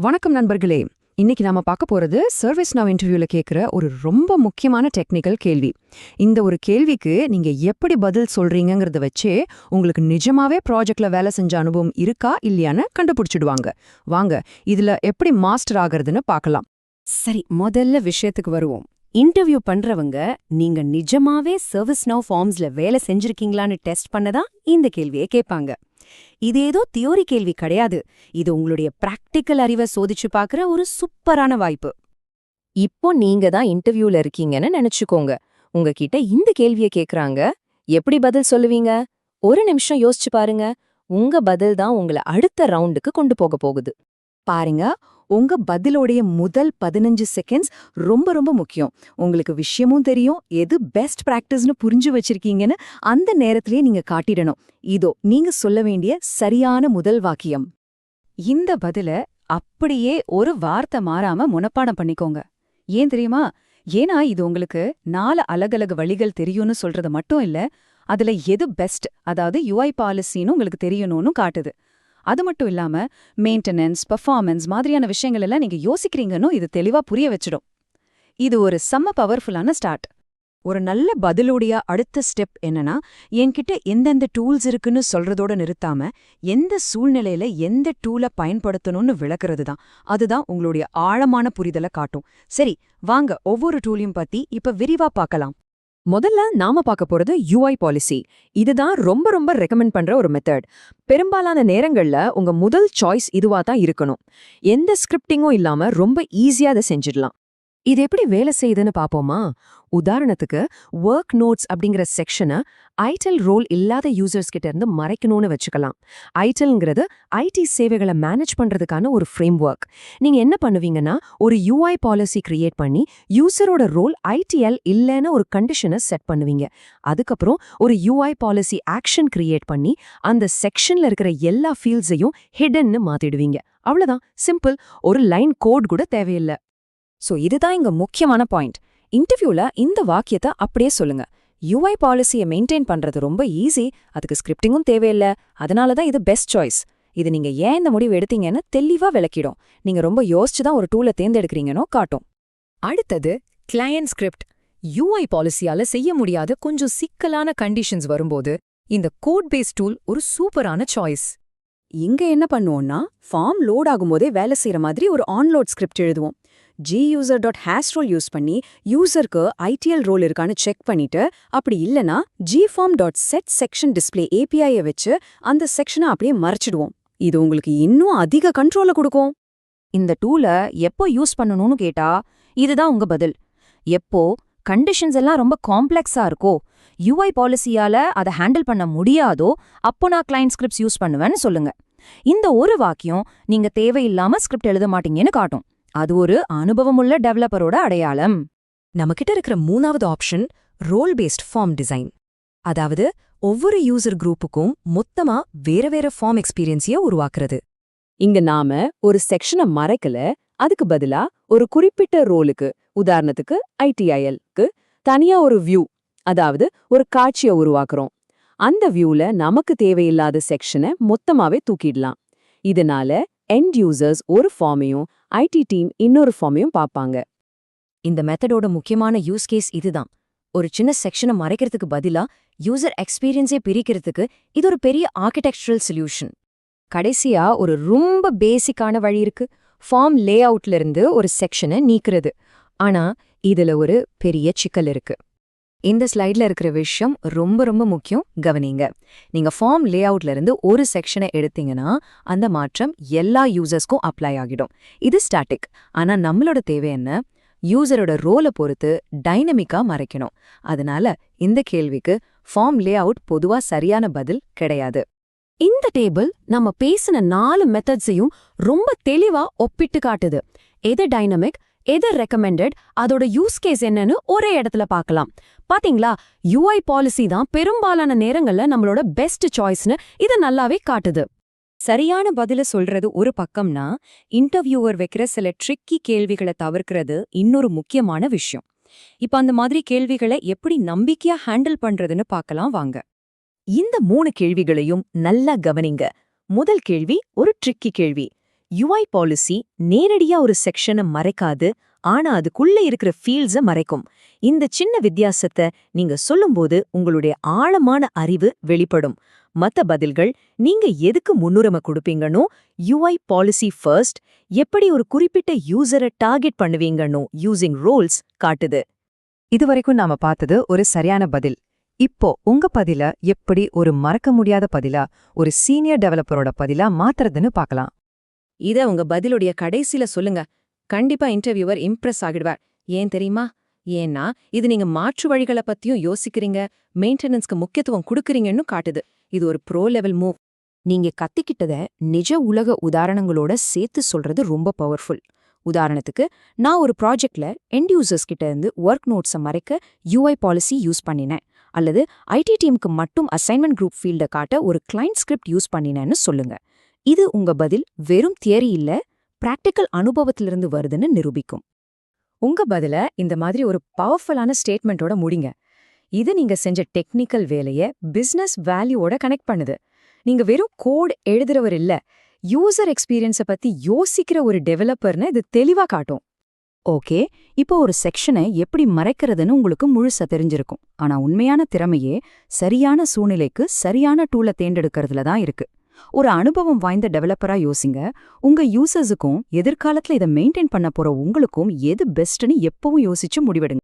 வணக்கம் நண்பர்களே. இன்னைக்கு நாம பார்க்க போறது சர்வீஸ் நவ் இன்டர்வியூல கேட்கிற ஒரு ரொம்ப முக்கியமான டெக்னிக்கல் கேள்வி. இந்த ஒரு கேள்விக்கு நீங்க எப்படி பதில் சொல்றீங்கங்கறத வச்சே உங்களுக்கு நிஜமாவே ப்ராஜெக்ட்ல வேலை செஞ்ச அனுபவம் இருக்கா இல்லையான்னு கண்டுபிடிச்சிடுவாங்க. வாங்க இதுல எப்படி மாஸ்டர் ஆகிறதுன்னு பார்க்கலாம். சரி, முதல்ல விஷயத்துக்கு வருவோம். இன்டர்வியூ பண்றவங்க நீங்க நிஜமாவே சர்வீஸ் நவ் ஃபார்ம்ஸ்ல வேலை செஞ்சிருக்கீங்களான்னு டெஸ்ட் பண்ணதான் இந்த கேள்வியை கேட்பாங்க. இது ஏதோ தியோரி கேள்வி கிடையாது. இது உங்களுடைய பிராக்டிக்கல் அறிவை சோதிச்சு பார்க்கற ஒரு சூப்பரான வாய்ப்பு. இப்போ நீங்க தான் இன்டர்வியூல இருக்கீங்கன்னு நினைச்சுக்கோங்க. உங்ககிட்ட இந்த கேள்வியை கேக்குறாங்க, எப்படி பதில் சொல்லுவீங்க? ஒரு நிமிஷம் யோசிச்சு பாருங்க. உங்க பதில் தான் உங்களை அடுத்த ரவுண்டுக்கு கொண்டு போக போகுது. பாருங்க, உங்க பதிலோடைய முதல் 15 செகண்ட்ஸ் ரொம்ப ரொம்ப முக்கியம். உங்களுக்கு விஷயமும் தெரியும், எது பெஸ்ட் பிராக்டிஸ்னு புரிஞ்சு வச்சிருக்கீங்கன்னு அந்த நேரத்திலேயே நீங்க காட்டிடணும். இதோ நீங்க சொல்ல வேண்டிய சரியான முதல் வாக்கியம். இந்த பதில அப்படியே ஒரு வார்த்தை மாறாம மனப்பாடம் பண்ணிக்கோங்க. ஏன் தெரியுமா? ஏன்னா இது உங்களுக்கு 4 அலகலக வழிகள் தெரியும்னு சொல்றது மட்டும் இல்ல, அதுல எது பெஸ்ட், அதாவது யுஐ பாலிசின்னு உங்களுக்கு தெரியணும்னு காட்டுது. அது மட்டும் இல்லாம மெயின்டெனன்ஸ், பெர்ஃபார்மன்ஸ் மாதிரியான விஷயங்கள் எல்லாம் நீங்க யோசிக்கிறீங்கன்னு இது தெளிவா புரிய வச்சிடும். இது ஒரு செம்ம பவர்ஃபுல்லான ஸ்டார்ட். ஒரு நல்ல பதிலுடைய அடுத்த ஸ்டெப் என்னன்னா, என்கிட்ட எந்தெந்த டூல்ஸ் இருக்குன்னு சொல்றதோட நிறுத்தாம எந்த சூழ்நிலையில எந்த டூலை பயன்படுத்தணும்னு விளக்குறது தான். அதுதான் உங்களுடைய ஆழமான புரிதலை காட்டும். சரி, வாங்க ஒவ்வொரு டூலையும் பத்தி இப்ப விரிவா பார்க்கலாம். முதல்ல நாம பார்க்க போறது யூஐ பாலிசி. இதுதான் ரொம்ப ரொம்ப ரெக்கமெண்ட் பண்ற ஒரு மெத்தட். பெரும்பாலான நேரங்கள்ல உங்க முதல் சாய்ஸ் இதுவா தான் இருக்கணும். எந்த ஸ்கிரிப்டிங்கும் இல்லாம ரொம்ப ஈஸியா அதை செஞ்சிடலாம். இது எப்படி வேலை செய்யுதுன்னு பாப்போமா? உதாரணத்துக்கு ஒர்க் நோட்ஸ் அப்படிங்கிற செக்ஷனை ஐடல் ரோல் இல்லாத யூசர்ஸ் கிட்ட இருந்து மறைக்கணும்னு வச்சுக்கலாம். ஐடல்ங்கிறது ஐடி சேவைகளை மேனேஜ் பண்றதுக்கான ஒரு ஃப்ரேம் ஒர்க். நீங்க என்ன பண்ணுவீங்கன்னா, ஒரு யூஐ பாலிசி கிரியேட் பண்ணி யூசரோட ரோல் ஐடிஎல் இல்லைன்னு ஒரு கண்டிஷனை செட் பண்ணுவீங்க. அதுக்கப்புறம் ஒரு யூஐ பாலிசி ஆக்ஷன் கிரியேட் பண்ணி அந்த செக்ஷன்ல இருக்கிற எல்லா ஃபீல்ட்ஸையும் ஹிடன்னு மாத்திடுவீங்க. அவ்வளவுதான், சிம்பிள். ஒரு லைன் கோட் கூட தேவையில்லை. சோ இதுதான் இங்க முக்கியமான பாயிண்ட். இன்டர்வியூல இந்த வாக்கியத்தை அப்படியே சொல்லுங்க. யூஐ பாலிசியை மெயின்டைன் பண்றது ரொம்ப ஈஸி, அதுக்கு ஸ்கிரிப்டிங்கும் தேவையில்ல, அதனால தான் இது பெஸ்ட் சாய்ஸ். இது நீங்க ஏன் இந்த முடிவு எடுத்தீங்கன்னு தெளிவா விளக்கிடும். நீங்க ரொம்ப யோசிச்சு தான் ஒரு டூலை தேர்ந்தெடுக்கிறீங்கன்னு காட்டும். அடுத்தது கிளையன்ட் ஸ்கிரிப்ட். யூஐ பாலிசியால செய்ய முடியாத கொஞ்சம் சிக்கலான கண்டிஷன்ஸ் வரும்போது இந்த கோட் பேஸ் டூல் ஒரு சூப்பரான சாய்ஸ். இங்க என்ன பண்ணுவோம்னா, ஃபார்ம் லோட் ஆகும்போதே வேலை செய்யற மாதிரி ஒரு ஆன்லோட் ஸ்கிரிப்ட் எழுதுவோம். guser.hasRole யூஸ் பண்ணி யூசருக்கு ஐடிஎல் ரோல் இருக்கான்னு செக் பண்ணிட்டு, அப்படி இல்லனா gform.setSectionDisplay API வச்சு அந்த செக்ஷனை அப்படியே மறைச்சிடுவோம். இது உங்களுக்கு இன்னும் அதிக கண்ட்ரோலை கொடுக்கும். இந்த டூலை எப்போ யூஸ் பண்ணணும்னு கேட்டா இதுதான் உங்க பதில். எப்போ கண்டிஷன்ஸ் எல்லாம் ரொம்ப காம்ப்ளெக்ஸா இருக்கோ, யூஐ பாலிசியால அதை ஹேண்டில் பண்ண முடியாதோ, அப்போ நான் கிளையன்ட் ஸ்கிரிப்ட்ஸ் யூஸ் பண்ணுவேன்னு சொல்லுங்க. இந்த ஒரு வாக்கியம் நீங்க தேவையில்லாம ஸ்கிரிப்ட் எழுத மாட்டீங்கன்னு காட்டும். அது ஒரு அனுபவமுள்ள டெவலப்பரோட அடையாளம். நம்மகிட்ட இருக்கிற மூணாவது option role based form design. அதாவது ஒவ்வொரு யூசர் குரூப்புக்கும் மொத்தமா வேற வேற ஃபார்ம் எக்ஸ்பீரியன்ஸைய உருவாக்குறது. இங்க நாம ஒரு செக்ஷனை மறைக்கல, அதுக்கு பதிலா ஒரு குறிப்பிட்ட ரோலுக்கு, உதாரணத்துக்கு ஐடிஐஎல்க்கு தனியா ஒரு வியூ, அதாவது ஒரு காட்சியை உருவாக்குறோம். அந்த வியூல நமக்கு தேவையில்லாத செக்ஷனை மொத்தமாவே தூக்கிடலாம். இதனால எண்ட் யூசர்ஸ் ஒரு ஃபார்மையும் ஐடி டீம் இன்னொரு ஃபார்மையும் பார்ப்பாங்க. இந்த மெத்தடோட முக்கியமான யூஸ் கேஸ் இதுதான். ஒரு சின்ன செக்ஷனை மறைக்கிறதுக்கு பதிலா யூசர் எக்ஸ்பீரியன்ஸே பிரிக்கிறதுக்கு இது ஒரு பெரிய ஆர்கிடெக்சரல் சொல்யூஷன். கடைசியா ஒரு ரொம்ப பேசிக்கான வழி இருக்கு. ஃபார்ம் லே அவுட்ல இருந்து ஒரு செக்ஷனை நீக்கிறது. ஆனா இதுல ஒரு பெரிய சிக்கல் இருக்கு. இந்த ஸ்லைட்ல இருக்கிற விஷயம் ரொம்ப ரொம்ப முக்கியம், கவனிங்க. நீங்க ஃபார்ம் லே அவுட்ல இருந்து ஒரு செக்ஷனை எடுத்தீங்கன்னா அந்த மாற்றம் எல்லா யூசர்ஸ்க்கும் அப்ளை ஆகிடும். இது ஸ்டாட்டிக். ஆனா நம்மளோட தேவை என்ன? யூசரோட ரோலை பொறுத்து டைனமிக்கா மறைக்கணும். அதனால இந்த கேள்விக்கு ஃபார்ம் லே அவுட் பொதுவா சரியான பதில் கிடையாது. இந்த டேபிள் நம்ம பேசின 4 மெத்தட்ஸையும் ரொம்ப தெளிவா ஒப்பிட்டு காட்டுது. எது டைனமிக், எது ரெக்கமெண்டட், அதோட யூஸ் கேஸ் என்னன்னு ஒரே இடத்துல பார்க்கலாம். பாத்தீங்களா, யூஐ பாலிசி தான் பெரும்பாலான நேரங்கள்ல நம்மளோட பெஸ்ட் சாய்ஸ்னு இதை நல்லாவே காட்டுது. சரியான பதில சொல்றது ஒரு பக்கம்னா, இன்டர்வியூவர் வைக்கிற சில ட்ரிக்கி கேள்விகளை தவிர்க்கிறது இன்னொரு முக்கியமான விஷயம். இப்ப அந்த மாதிரி கேள்விகளை எப்படி நம்பிக்கையா ஹேண்டில் பண்றதுன்னு பார்க்கலாம் வாங்க. இந்த 3 கேள்விகளையும் நல்லா கவனிங்க. முதல் கேள்வி ஒரு ட்ரிக்கி கேள்வி. UI பாலிசி நேரடியா ஒரு செக்ஷனை மறைக்காது, ஆனா அதுக்குள்ள இருக்கிற ஃபீல்ட்ஸ மறைக்கும். இந்த சின்ன வித்தியாசத்தை நீங்க சொல்லும்போது உங்களுடைய ஆழமான அறிவு வெளிப்படும். மத்த பதில்கள் நீங்க எதுக்கு முன்னுரிமை கொடுப்பீங்கன்னோ, UI பாலிசி ஃபர்ஸ்ட், எப்படி ஒரு குறிப்பிட்ட யூசரை டார்கெட் பண்ணுவீங்கன்னோ யூசிங் ரோல்ஸ் காட்டுது. இதுவரைக்கும் நாம பார்த்தது ஒரு சரியான பதில். இப்போ உங்க பதில எப்படி ஒரு மறக்க முடியாத பதிலா, ஒரு சீனியர் டெவலப்பரோட பதிலா மாத்துறதுன்னு பார்க்கலாம். இத உங்க பதிலுடைய கடைசில சொல்லுங்க. கண்டிப்பா இன்டர்வியூவர் இம்ப்ரெஸ் ஆகிடுவார். ஏன் தெரியுமா? ஏன்னா இது நீங்க மாற்று வழிகளை பத்தியும் யோசிக்கிறீங்க, மெயின்டெனன்ஸ்க்கு முக்கியத்துவம் கொடுக்கறீங்கன்னு காட்டுது. இது ஒரு ப்ரோ லெவல் மூவ். நீங்க கத்திக்கிட்டத நிஜ உலக உதாரணங்களோட சேர்த்து சொல்றது ரொம்ப பவர்ஃபுல். உதாரணத்துக்கு, நான் ஒரு ப்ராஜெக்ட்ல எண்ட் யூசர்ஸ் கிட்ட இருந்து ஒர்க் நோட்ஸை மறைக்க UI பாலிசி யூஸ் பண்ணினேன், அல்லது IT டீமுக்கு மட்டும் அசைன்மெண்ட் குரூப் ஃபீல்டை காட்ட ஒரு கிளைண்ட் ஸ்கிரிப்ட் யூஸ் பண்ணினேன்னு சொல்லுங்க. இது உங்க பதில் வெறும் தியரி இல்ல, பிராக்டிக்கல் அனுபவத்திலிருந்து வருதுன்னு நிரூபிக்கும். உங்க பதில இந்த மாதிரி ஒரு பவர்ஃபுல்லான ஸ்டேட்மெண்ட்டோட முடிங்க. இது நீங்க செஞ்ச டெக்னிக்கல் வேலைய பிசினஸ் வேல்யூவோட கனெக்ட் பண்ணுது. நீங்க வெறும் கோட் எழுதுறவர் இல்ல, யூசர் எக்ஸ்பீரியன்ஸை பத்தி யோசிக்கிற ஒரு டெவலப்பர்னு இது தெளிவா காட்டும். ஓகே, இப்போ ஒரு செக்ஷனை எப்படி மறைக்கிறதுன்னு உங்களுக்கு முழுசா தெரிஞ்சிருக்கும். ஆனா உண்மையான திறமையே சரியான சூழ்நிலைக்கு சரியான டூலை தேர்ந்தெடுக்கிறதுல தான் இருக்கு. ஒரு அனுபவம் வாய்ந்த டெவலப்பரா யோசிங்க. உங்க யூசர்ஸுக்கும் எதிர்காலத்துல இதை மெயின்டைன் பண்ண போற உங்களுக்கும் எது பெஸ்ட்னு எப்பவும் யோசிச்சு முடிவெடுங்க.